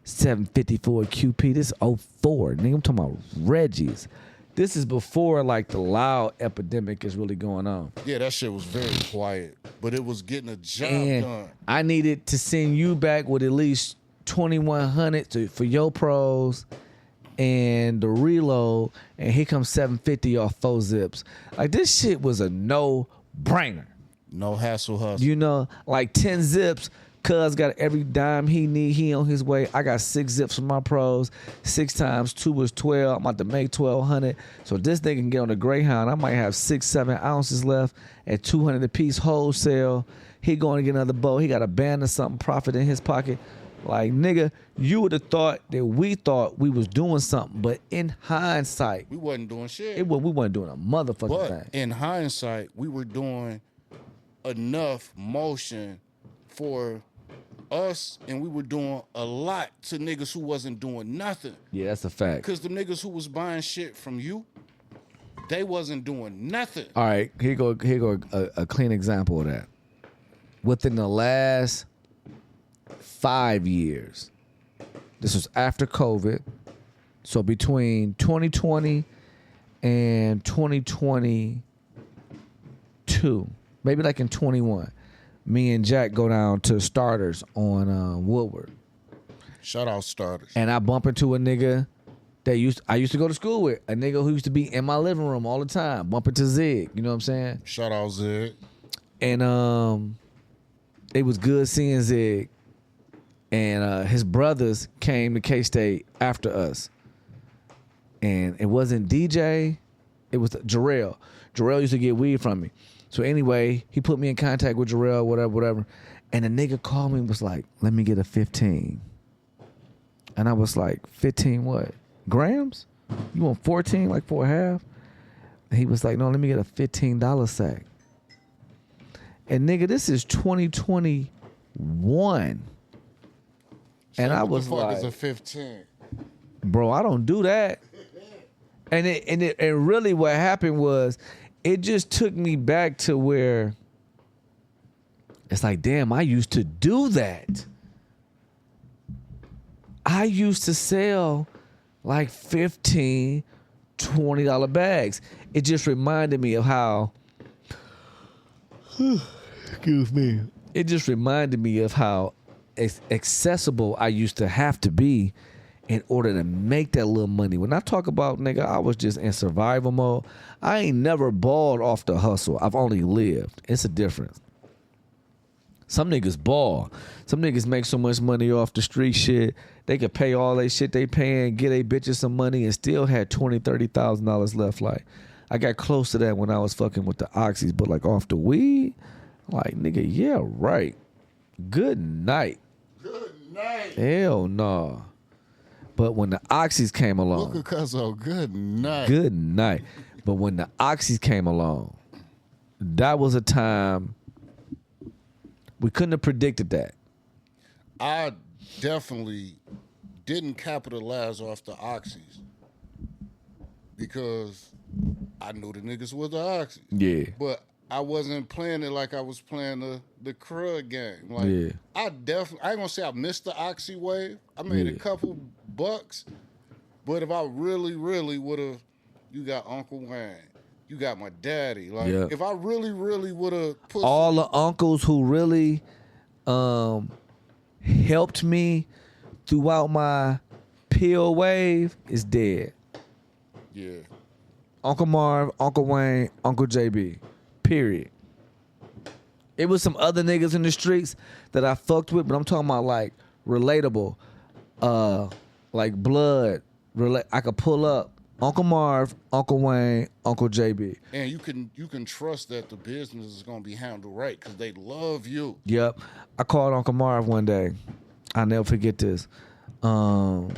750 for a QP. This is 04. Nigga, I'm talking about Reggie's. This is before like the loud epidemic is really going on. Yeah, that shit was very quiet, but it was getting a job And done. I needed to send you back with at least 2,100 for your pros and the reload, and here comes 750 off 4 zips. Like, this shit was a no-brainer. No hassle hustle. You know, like 10 zips. Cuz got every dime he need. He on his way. I got 6 zips for my pros. 6 times 2 was 12. I'm about to make 1,200. So this nigga can get on the Greyhound. I might have 6-7 ounces left at 200 a piece wholesale. He going to get another bow. He got a band or something profit in his pocket. Like, nigga, you would have thought that we thought we was doing something, but in hindsight, We wasn't doing shit. we wasn't doing a motherfucking But thing. in hindsight, we were doing enough motion for us, and we were doing a lot to niggas who wasn't doing nothing. Yeah, that's a fact. Because the niggas who was buying shit from you, they wasn't doing nothing. All right, here go a clean example of that. Within the last 5 years, this was after COVID, so between 2020 and 2022, maybe like in 21, me and Jack go down to Starters on Woodward, Shout out starters. and I bump into a nigga that I used to go to school with, a nigga who used to be in my living room all the time, bump into Zig, you know what I'm saying? Shout out Zed. And it was good seeing Zig. And his brothers came to K-State after us. And it wasn't DJ, it was Jarrell. Jarrell used to get weed from me. So anyway, he put me in contact with Jarrell, whatever. And the nigga called me and was like, let me get a 15. And I was like, 15 what? Grams? You want 14, like 4.5? He was like, no, let me get a $15 sack. And nigga, this is 2021. And I was what the fuck like, is a 15? bro, I don't do that. And really what happened was it just took me back to where it's like, damn, I used to do that. I used to sell like $15, $20 bags. It just reminded me of how, excuse me. It just reminded me of how accessible I used to have to be in order to make that little money. When I talk about, nigga, I was just in survival mode. I ain't never balled off the hustle. I've only lived. It's a difference. Some niggas ball. Some niggas make so much money off the street shit. They could pay all they shit they paying, get they bitches some money, and still had $20,000, $30,000 left. Like, I got close to that when I was fucking with the oxys, but like off the weed, like, nigga, yeah, right. Good night. Good night. Hell no. But when the oxys came along, Look at Cuzzo, good night. good night. But when the oxys came along, that was a time we couldn't have predicted that. I definitely didn't capitalize off the oxys because I knew the niggas were the oxys. Yeah. But I wasn't playing it like I was playing the crud game. Like, Yeah. I ain't gonna say I missed the oxy wave. I made Yeah. a couple bucks, but if I really, really would have, you got Uncle Wayne, you got my daddy. Like, Yeah. if I really, really would have put All the uncles who really helped me throughout my pill wave is dead. yeah. Uncle Marv, Uncle Wayne, Uncle JB. Period. It was some other niggas in the streets that I fucked with, but I'm talking about like relatable, like blood. I could pull up Uncle Marv, Uncle Wayne, Uncle JB. And you can trust that the business is gonna be handled right because they love you. Yep. I called Uncle Marv one day. I'll never forget this. I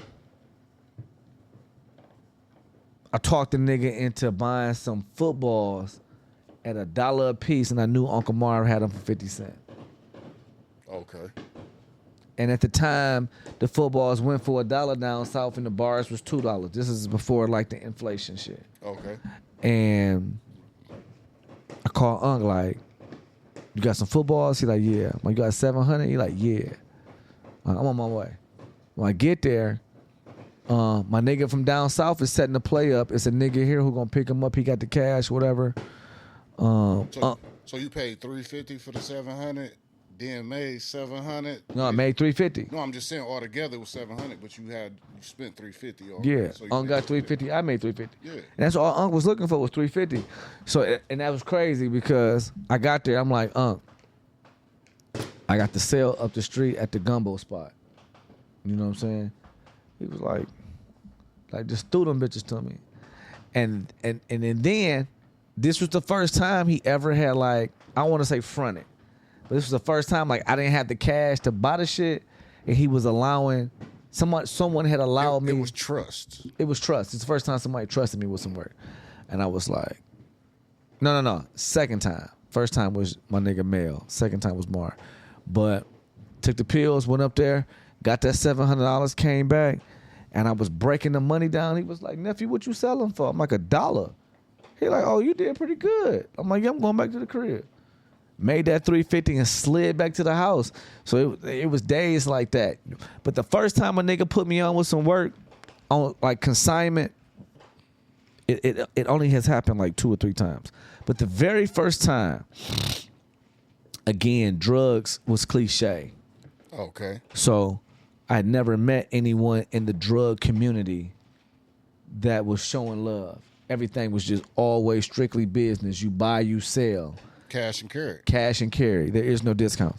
talked the nigga into buying some footballs at $1 a piece, and I knew Uncle Marv had them for 50 cents. Okay. And at the time, the footballs went for $1 down south, and the bars was $2. This is before like the inflation shit. Okay. And I called Unc like, "You got some footballs?" He like, "Yeah." I'm like, "You got 700?" He like, "Yeah." I'm on my way. When I get there, my nigga from down south is setting the play up. It's a nigga here who gonna pick him up. He got the cash, whatever. So you paid $350 for the 700, then made 700. No, I made $350. No, I'm just saying altogether it was 700, but you spent $350 already. Yeah, So you Unc made got $350. I made $350. Yeah. And that's all Unc was looking for was $350. So, and that was crazy because I got there. I'm like, Unc, I got the sale up the street at the gumbo spot. You know what I'm saying? He was like just threw them bitches to me. And then this was the first time he ever had like, I don't want to say fronted, but this was the first time like I didn't have the cash to buy the shit, and he was allowing someone had allowed me. It was trust. It was trust. It's the first time somebody trusted me with some work. And I was like, no. Second time. First time was my nigga Mel. Second time was Mar. But took the pills, went up there, got that $700, came back, and I was breaking the money down. He was like, "Nephew, what you selling for?" I'm like, $1. He like, "Oh, you did pretty good." I'm like, "Yeah, I'm going back to the crib." Made that $350 and slid back to the house. So it was days like that. But the first time a nigga put me on with some work, on like consignment, it only has happened like 2 or 3 times. But the very first time, again, drugs was cliche. Okay. So I had never met anyone in the drug community that was showing love. Everything was just always strictly business. You buy, you sell. Cash and carry. Cash and carry. There is no discount.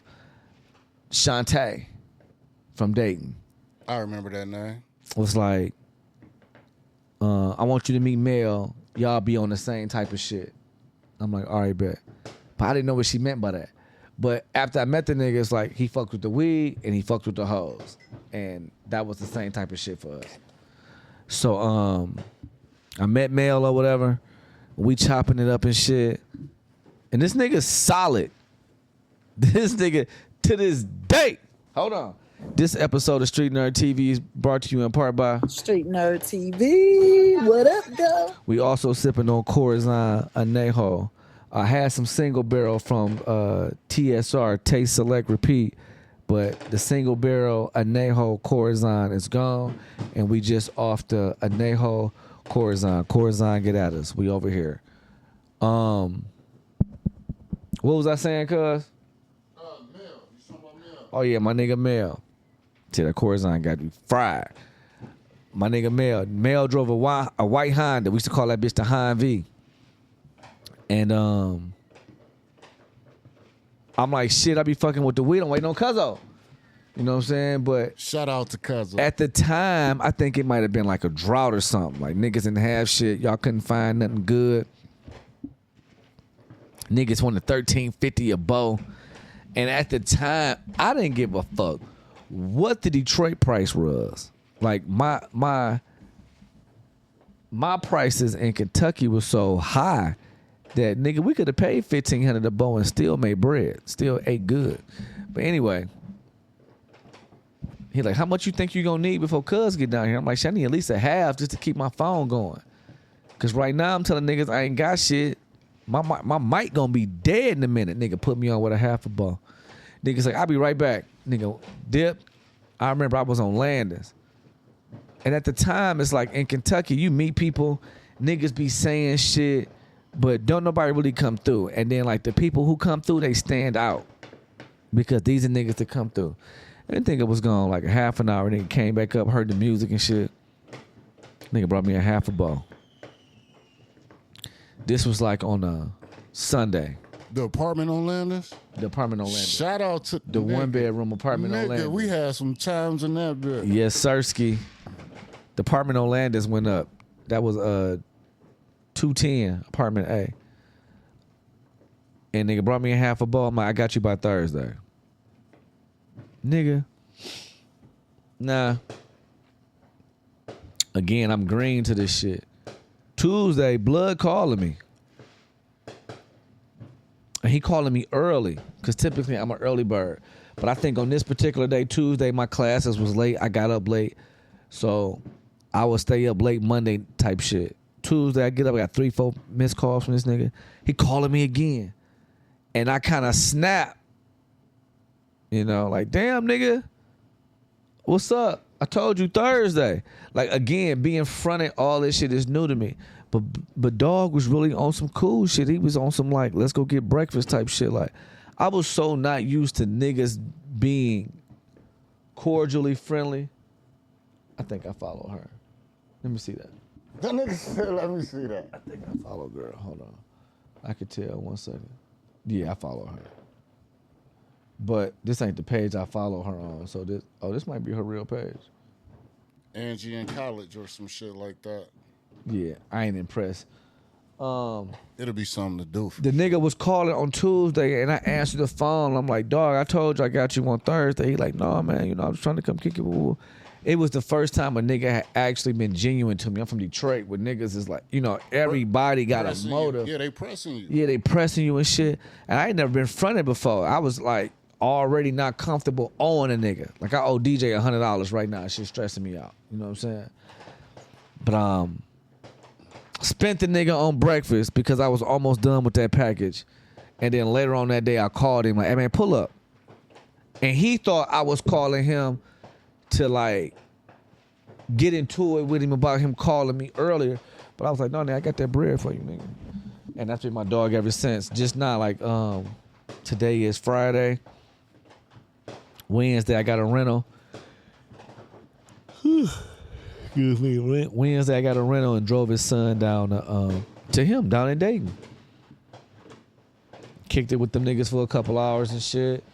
Shantae from Dayton I remember that name. was like, I want you to meet Mel. Y'all be on the same type of shit. I'm like, all right, bet. But I didn't know what she meant by that. But after I met the nigga, it's like he fucked with the weed and he fucked with the hoes. And that was the same type of shit for us. So I met Mel or whatever. We chopping it up and shit. And this nigga's solid. This nigga, to this day. Hold on. This episode of Street Nerd TV is brought to you in part by Street Nerd TV. What up, though? We also sipping on Corazon Anejo. I had some single barrel from TSR, Taste Select Repeat, but the single barrel Anejo Corazon is gone, and we just off the Anejo Corazon. Corazon, get at us. We over here. What was I saying, cuz? Mel. You talking about Mel? Oh yeah, my nigga Mel. Till that Corazon got to be fried. My nigga Mel. Mel drove a white Honda. We used to call that bitch the Hy-V. And I'm like, shit, I be fucking with the weed. I'm waiting on Cuzzo. You know what I'm saying? But Shout out to Cuzzo. at the time, I think it might have been like a drought or something. Like niggas didn't have shit. Y'all couldn't find nothing good. Niggas wanted $13.50 a bow. And at the time, I didn't give a fuck what the Detroit price was. Like my prices in Kentucky was so high that nigga, we could have paid $1,500 a bow and still made bread, still ate good. But anyway, he like, how much you think you gonna need before Cuz get down here? I'm like, shit, I need at least a half just to keep my phone going. Cause right now I'm telling niggas I ain't got shit. My mic gonna be dead in a minute. Nigga put me on with a half a bow. Niggas like, I'll be right back. Nigga dip. I remember I was on Landis. And at the time, it's like in Kentucky, you meet people, niggas be saying shit, but don't nobody really come through. And then like the people who come through, they stand out. Because these are niggas that come through. I didn't think it was gone like a half an hour. Nigga came back up, heard the music and shit. Nigga brought me a half a bow. This was like on a Sunday. The apartment on Landis? The apartment on Landis. Shout out to The one bedroom apartment on Landis. We had some times in that bit. Yes, Sirski. The apartment on Landis went up. That was 210 apartment A. And nigga brought me a half a bowl. I'm like, I got you by Thursday. Nigga. Nah. Again, I'm green to this shit. Tuesday, Blood calling me. And he calling me early. Because typically I'm an early bird. But I think on this particular day, Tuesday, my classes was late. I got up late. So I would stay up late Monday type shit. Tuesday, I get up, I got 3-4 missed calls from this nigga. He calling me again. And I kind of snap. You know, like, damn, nigga. What's up? I told you Thursday. Like, again, being fronted, all this shit is new to me. But dog was really on some cool shit. He was on some, like, let's go get breakfast type shit. Like, I was so not used to niggas being cordially friendly. I think I follow her. Let me see that. That nigga said, let me see that. I think I follow girl. Hold on. I could tell 1 second. Yeah, I follow her. But this ain't the page I follow her on. So this might be her real page. Angie in college or some shit like that. Yeah, I ain't impressed. It'll be something to do. The nigga was calling on Tuesday and I answered the phone. I'm like, dog, I told you I got you on Thursday. He like, no, man, you know, I was trying to come kick you. It was the first time a nigga had actually been genuine to me. I'm from Detroit where niggas is like, you know, everybody got a motive. Yeah, they pressing you. Yeah, they pressing you and shit. And I ain't never been fronted before. I was like already not comfortable owing a nigga. Like I owe DJ $100 right now. Shit's stressing me out. You know what I'm saying? But spent the nigga on breakfast because I was almost done with that package. And then later on that day I called him like, hey man, pull up. And he thought I was calling him to like get into it with him about him calling me earlier. But I was like, no, nigga, I got that bread for you, nigga. And that's been my dog ever since. Just not like today is Friday. Wednesday I got a rental. Excuse me. Wednesday I got a rental and drove his son down to him down in Dayton. Kicked it with them niggas for a couple hours and shit.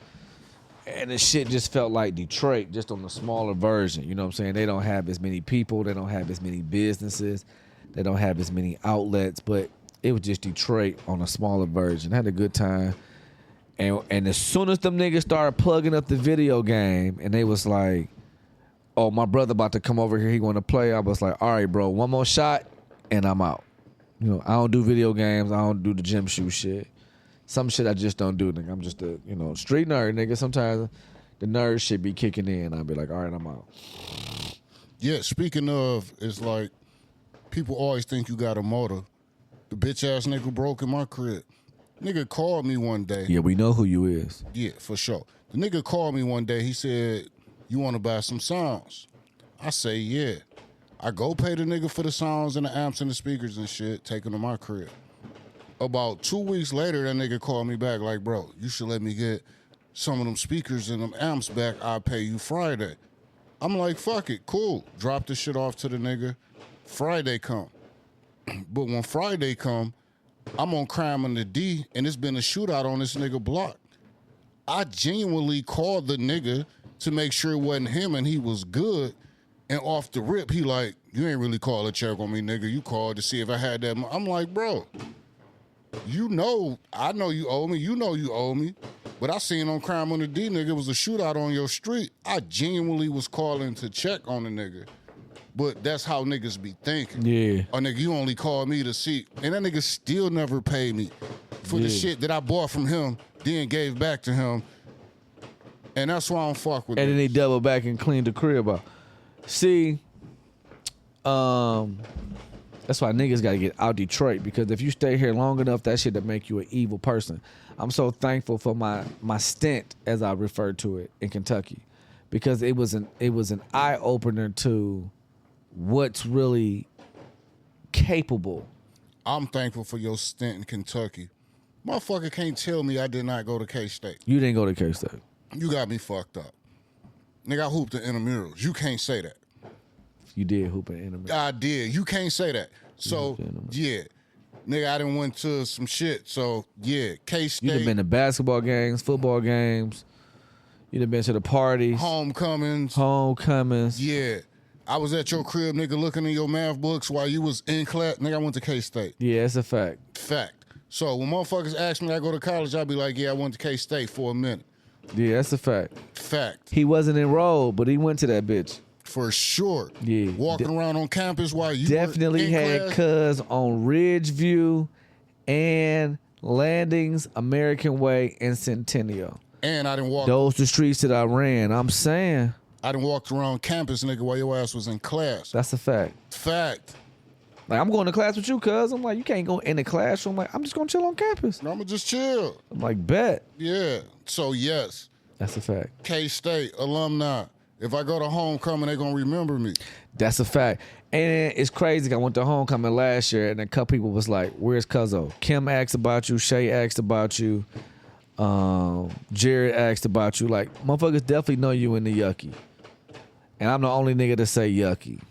And the shit just felt like Detroit, just on the smaller version. You know what I'm saying? They don't have as many people. They don't have as many businesses. They don't have as many outlets. But it was just Detroit on a smaller version. I had a good time. And as soon as them niggas started plugging up the video game, and they was like, oh, my brother about to come over here. He want to play. I was like, all right, bro, one more shot, and I'm out. You know, I don't do video games. I don't do the gym shoe shit. Some shit I just don't do, nigga. I'm just a, street nerd, nigga. Sometimes the nerd shit be kicking in. I'll be like, all right, I'm out. Yeah, speaking of, it's like people always think you got a motor. The bitch ass nigga broke in my crib. Nigga called me one day. Yeah, we know who you is. Yeah, for sure. The nigga called me one day. He said, you want to buy some sounds? I say, yeah. I go pay the nigga for the sounds and the amps and the speakers and shit, take them to my crib. About 2 weeks later, that nigga called me back like, bro, you should let me get some of them speakers and them amps back. I'll pay you Friday. I'm like, fuck it, cool. Drop the shit off to the nigga. Friday come. But when Friday come, I'm on Crime in the D, and it's been a shootout on this nigga block. I genuinely called the nigga to make sure it wasn't him and he was good. And off the rip, he like, you ain't really call a check on me, nigga. You called to see if I had that. I'm like, bro, I know you owe me. You know you owe me. But I seen on Crime on the D, nigga, it was a shootout on your street. I genuinely was calling to check on the nigga. But that's how niggas be thinking. Yeah. Oh, nigga, you only called me to see. And that nigga still never paid me for the shit that I bought from him, then gave back to him. And that's why I don't fuck with And then niggas. they double back and clean the crib out. See, that's why niggas gotta get out Detroit, because if you stay here long enough, that shit'll make you an evil person. I'm so thankful for my stint, as I refer to it, in Kentucky, because it was an eye opener to what's really capable. I'm thankful for your stint in Kentucky. Motherfucker can't tell me I did not go to K-State. You didn't go to K-State. You got me fucked up. Nigga, I hooped in intramurals. You can't say that. You did hoop in enemy. I did. You can't say that. So, yeah. Nigga, I done went to some shit. So, yeah, K-State. You'd have been to basketball games, football games. You'd have been to the parties. Homecomings. Yeah. I was at your crib, nigga, looking in your math books while you was in class. Nigga, I went to K-State. Yeah, it's a fact. Fact. So when motherfuckers ask me I go to college, I'll be like, yeah, I went to K-State for a minute. Yeah, that's a fact. Fact. He wasn't enrolled, but he went to that bitch. For sure. Yeah. Walking around on campus while you definitely were in had class. cuz on Ridgeview and Landings, American Way, and Centennial. And I didn't walk. Those the streets that I ran. I'm saying. I done walked around campus, nigga, while your ass was in class. That's a fact. Fact. Like, I'm going to class with you, cuz. I'm like, you can't go in the classroom. Like, I'm just going to chill on campus. I'ma just chill. I'm like, bet. Yeah. So, yes. That's a fact. K-State alumni. If I go to homecoming, they gonna remember me. That's a fact. And it's crazy. I went to homecoming last year, and a couple people was like, where's Cuzzo? Kim asked about you. Shay asked about you. Jared asked about you. Like, motherfuckers definitely know you in the Yucky. And I'm the only nigga to say Yucky.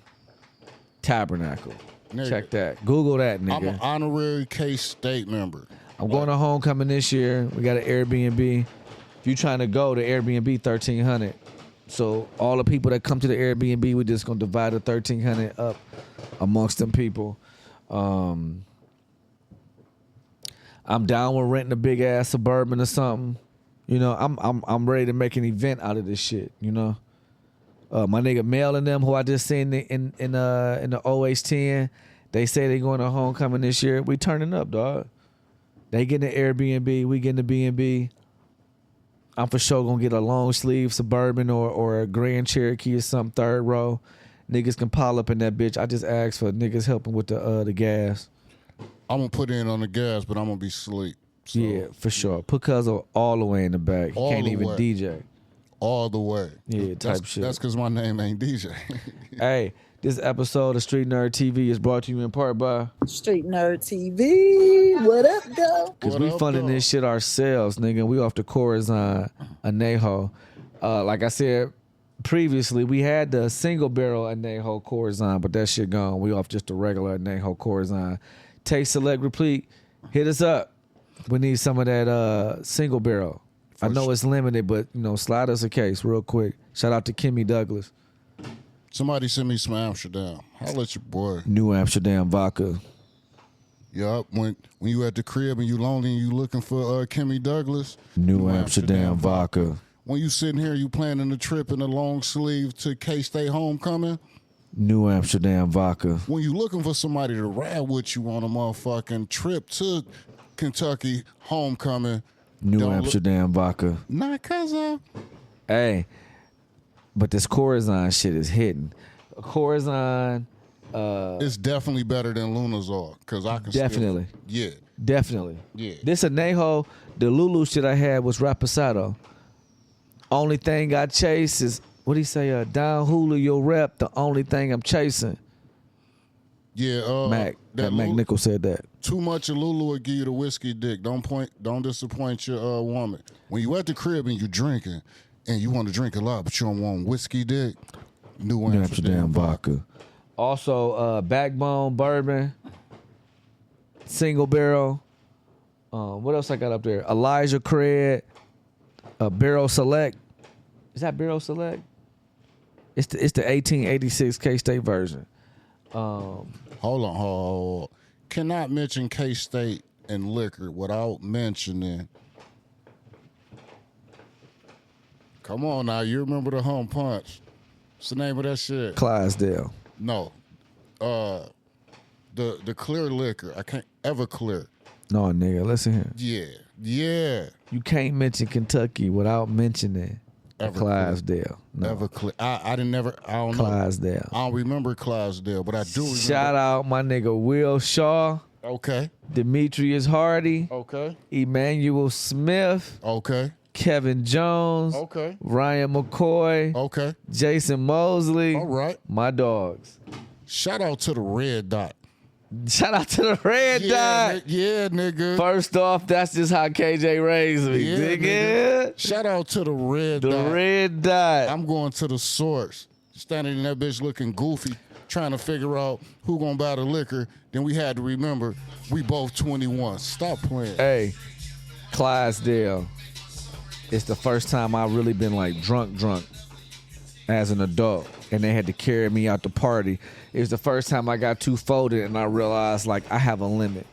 Tabernacle. Nigga. Check that. Google that, nigga. I'm an honorary K-State member. I'm going to homecoming this year. We got an Airbnb. If you trying to go to Airbnb, $1,300. So all the people that come to the Airbnb, we're just gonna divide the $1,300 up amongst them people. I'm down with renting a big ass Suburban or something. You know, I'm ready to make an event out of this shit. You know, my nigga Mel and them, who I just seen in the OH10, they say they going to homecoming this year. We turning up, dog. They getting the Airbnb, we getting the B&B. I'm for sure gonna get a long sleeve Suburban or a Grand Cherokee or something, third row. Niggas can pile up in that bitch. I just asked for niggas helping with the gas. I'm gonna put in on the gas, but I'm gonna be asleep. So, Yeah, for sure. Put Cuzzo all the way in the back. He All can't the even way. DJ. all the way. Yeah, type shit. That's because my name ain't DJ. Hey, this episode of Street Nerd TV is brought to you in part by Street Nerd TV. What up, though? because What we up, funding though? this shit ourselves, nigga. We off the Corazon Anejo. Like I said previously, we had the single barrel Anejo Corazon, but that shit gone. We off just the regular Anejo Corazon. Taste Select Replete. Hit us up. We need some of that single barrel. I know it's limited, but slide us a case real quick. Shout out to Kimmy Douglas. Somebody send me some Amsterdam. I'll let your boy. New Amsterdam vodka. Yup. When you at the crib and you lonely and you looking for Kimmy Douglas. New Amsterdam vodka. When you sitting here, you planning a trip in a long sleeve to K-State homecoming. New Amsterdam vodka. When you looking for somebody to ride with you on a motherfucking trip to Kentucky homecoming, New don't Amsterdam vodka. not cause of. Hey, but this Corazon shit is hitting. Corazon, It's definitely better than Lunazar because I can Definitely. Definitely. definitely. Yeah. This Anejo, the Lulu shit I had was Reposado. Only thing I chase is, what do you say, down Julio rep, the only thing I'm chasing. Yeah. Mac, that Mac Lulu- Nichols said that. Too much of Lulu will give you the whiskey dick. Don't disappoint your woman. When you at the crib and you drinking and you want to drink a lot, but you don't want whiskey dick, New New Amsterdam vodka. Also, Backbone Bourbon, Single Barrel. What else I got up there? Elijah Craig, Barrel Select. Is that Barrel Select? It's the 1886 K-State version. Hold on. Cannot mention K-State and liquor without mentioning. Come on now, you remember the Hum Punch? What's the name of that shit? Clydesdale. No. The clear liquor. I can't ever clear. No, nigga, listen here. Yeah. You can't mention Kentucky without mentioning Everclear. Clydesdale. No, Ever clear. I don't know. Clydesdale. I don't remember Clydesdale, but I do remember. Shout out my nigga Will Shaw, Okay. Demetrius Hardy, Okay. Emmanuel Smith, Okay. Kevin Jones, Okay. Ryan McCoy, Okay. Jason Mosley, All right. my dogs. Shout out to the Red Dot. Shout out to the Red Dot. Yeah, nigga. First off, that's just how KJ raised me, Yeah, nigga. nigga. Shout out to the Red The Dot. Red Dot. I'm going to the source. Standing in that bitch looking goofy, trying to figure out who gonna buy the liquor. Then we had to remember we both 21. Stop playing. Hey, Clydesdale. It's the first time I really been like drunk as an adult, and they had to carry me out the party. It was the first time I got too folded, and I realized like I have a limit.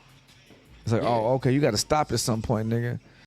It's like, oh, okay, you got to stop at some point, nigga.